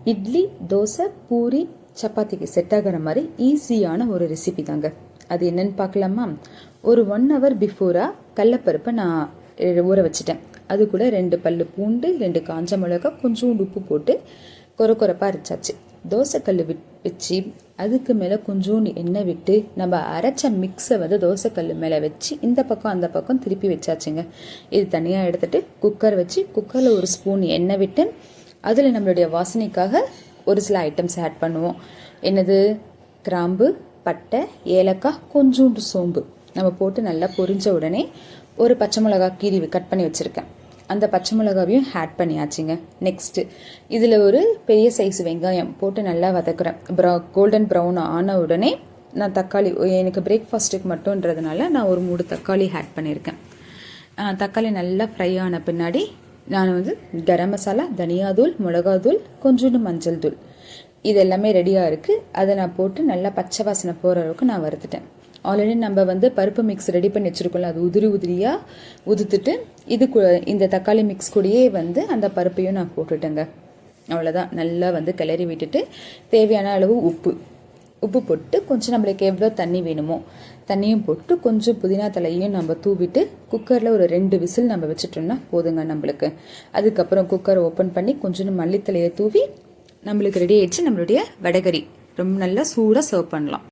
இட்லி, தோசை, பூரி, சப்பாத்திக்கு செட் ஆகிற மாதிரி ஈஸியான ஒரு ரெசிபி தாங்க. அது என்னன்னு பார்க்கலாமா? ஒரு 1 hour பிஃபோராக கடலப்பருப்பை நான் ஊற வச்சுட்டேன். அது கூட 2 பல்லு பூண்டு, 2 காஞ்ச மிளகாய், கொஞ்சோண்டு உப்பு போட்டு கொரப்பாக அரைச்சாச்சு. தோசைக்கல் வச்சு அதுக்கு மேலே கொஞ்சோண்டு எண்ணெய் விட்டு நம்ம அரைச்ச மிக்ஸை தோசைக்கல் மேலே வச்சு இந்த பக்கம் அந்த பக்கம் திருப்பி வச்சாச்சுங்க. இது தனியாக எடுத்துட்டு குக்கர் வச்சு குக்கரில் ஒரு ஸ்பூன் எண்ணெய் விட்டு அதில் நம்மளுடைய வாசனைக்காக ஒரு சில ஐட்டம்ஸ் ஆட் பண்ணுவோம். என்னது? கிராம்பு, பட்டை, ஏலக்காய், கொஞ்சோண்டு சோம்பு நம்ம போட்டு நல்லா பொரிஞ்ச உடனே ஒரு பச்சை மிளகாய் கீரி கட் பண்ணி வச்சுருக்கேன். அந்த பச்சை மிளகாவையும் ஆட் பண்ணியாச்சுங்க. நெக்ஸ்ட்டு இதில் ஒரு பெரிய சைஸ் வெங்காயம் போட்டு நல்லா வதக்குறேன். கோல்டன் ப்ரௌன் ஆன உடனே நான் தக்காளி, எனக்கு பிரேக்ஃபாஸ்ட்டுக்கு மட்டும்ன்றதுனால நான் ஒரு 3 தக்காளி ஆட் பண்ணியிருக்கேன். தக்காளி நல்லா ஃப்ரை ஆன பின்னாடி நான் கரம் மசாலா, தனியாத்தூள், மிளகாத்தூள், கொஞ்சோண்டு மஞ்சள் தூள் இது எல்லாமே ரெடியாக இருக்குது. அதை நான் போட்டு நல்லா பச்சை வாசனை போகிற அளவுக்கு நான் வறுத்துட்டேன். ஆல்ரெடி நம்ம பருப்பு மிக்ஸ் ரெடி பண்ணி வச்சுருக்கோம்ல, அது உதிரியாக உதுத்துட்டு இந்த தக்காளி மிக்ஸ் கூடயே அந்த பருப்பையும் நான் போட்டுட்டேங்க. அவ்வளோதான். நல்லா கிளறி விட்டுட்டு தேவையான அளவு உப்பு போட்டு கொஞ்சம் நம்மளுக்கு எவ்வளோ தண்ணி வேணுமோ தண்ணியும் போட்டு கொஞ்சம் புதினா தலையையும் நம்ம தூவிட்டு குக்கரில் ஒரு 2 விசில் நம்ம வச்சுட்டோம்னா போதுங்க நம்மளுக்கு. அதுக்கப்புறம் குக்கரை ஓப்பன் பண்ணி கொஞ்சம் மல்லித்தலையை தூவி நம்மளுக்கு ரெடி ஆயிடுச்சு நம்மளுடைய வடகறி. ரொம்ப நல்லா சூடாக சர்வ் பண்ணலாம்.